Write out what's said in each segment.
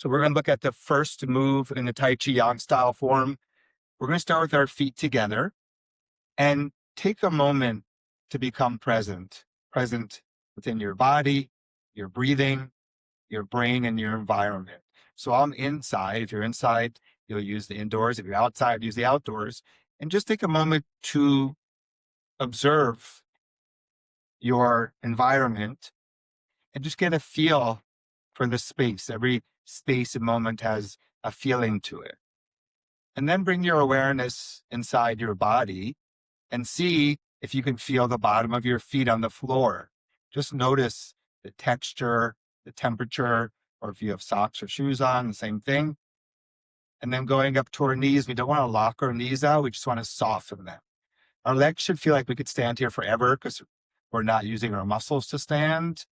So we're going to look at the first move in the Tai Chi Yang style form. We're going to start with our feet together and take a moment to become present within your body, your breathing, your brain, and your environment. So I'm inside. If you're inside, you'll use the indoors. If you're outside, use the outdoors. And just take a moment to observe your environment and just get a feel for the space. Every space and moment has a feeling to it. And then bring your awareness inside your body and see if you can feel the bottom of your feet on the floor. Just notice the texture, the temperature, or if you have socks or shoes on, the same thing. And then going up to our knees, we don't want to lock our knees out. We just want to soften them. Our legs should feel like we could stand here forever because we're not using our muscles to stand,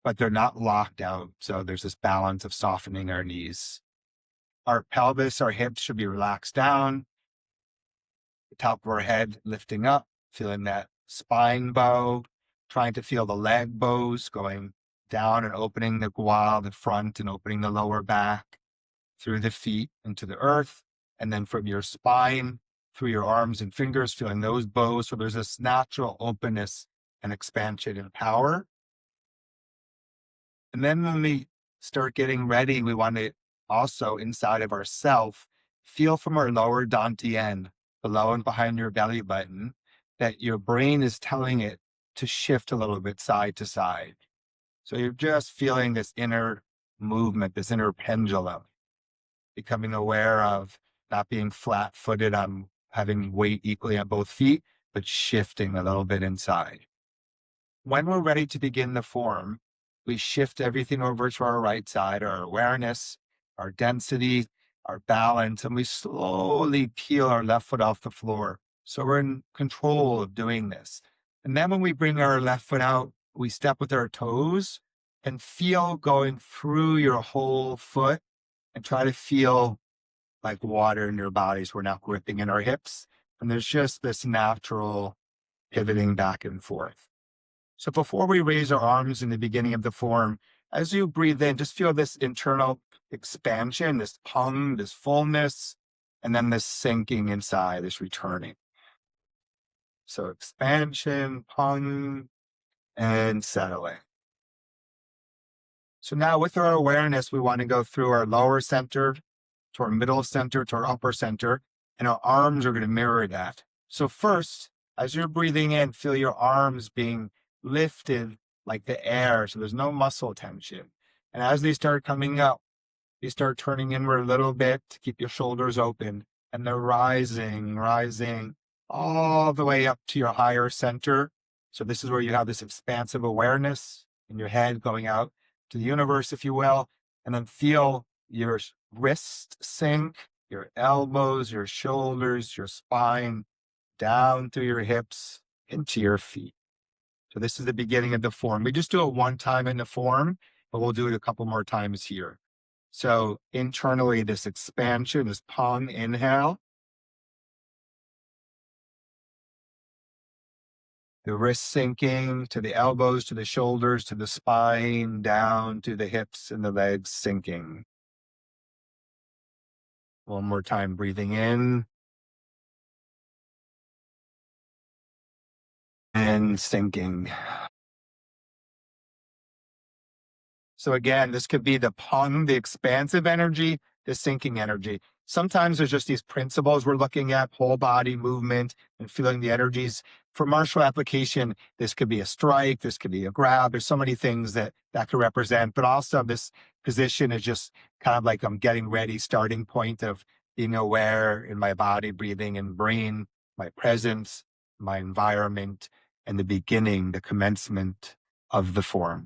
but they're not locked out. So there's this balance of softening our knees. Our pelvis, our hips should be relaxed down. The top of our head lifting up, feeling that spine bow, trying to feel the leg bows going down and opening the gua, the front, and opening the lower back through the feet into the earth. And then from your spine, through your arms and fingers, feeling those bows. So there's this natural openness and expansion and power. And then when we start getting ready, we want to also inside of ourself, feel from our lower Dantian, below and behind your belly button, that your brain is telling it to shift a little bit side to side. So you're just feeling this inner movement, this inner pendulum, becoming aware of not being flat-footed on having weight equally on both feet, but shifting a little bit inside. When we're ready to begin the form, we shift everything over to our right side, our awareness, our density, our balance, and we slowly peel our left foot off the floor. So we're in control of doing this. And then when we bring our left foot out, we step with our toes and feel going through your whole foot and try to feel like water in your bodies. We're not gripping in our hips. And there's just this natural pivoting back and forth. So before we raise our arms in the beginning of the form, as you breathe in, just feel this internal expansion, this Peng, this fullness, and then this sinking inside, this returning. So expansion, Peng, and settling. So now with our awareness, we want to go through our lower center, to our middle center, to our upper center, and our arms are going to mirror that. So first, as you're breathing in, feel your arms being lifted like the air, so there's no muscle tension. And as they start coming up, you start turning inward a little bit to keep your shoulders open, and they're rising all the way up to your higher center. So this is where you have this expansive awareness in your head going out to the universe, if you will, and then feel your wrist sink, your elbows, your shoulders, your spine, down through your hips into your feet. So this is the beginning of the form. We just do it one time in the form, but we'll do it a couple more times here. So internally, this expansion, this Peng inhale. The wrist sinking to the elbows, to the shoulders, to the spine, down to the hips and the legs sinking. One more time, breathing in. And sinking. So again, this could be the Peng, the expansive energy, the sinking energy. Sometimes there's just these principles we're looking at, whole body movement and feeling the energies. For martial application, this could be a strike, this could be a grab. There's so many things that could represent, but also this position is just kind of like I'm getting ready, starting point of being aware in my body, breathing and brain, my presence, my environment, and the beginning, the commencement of the form.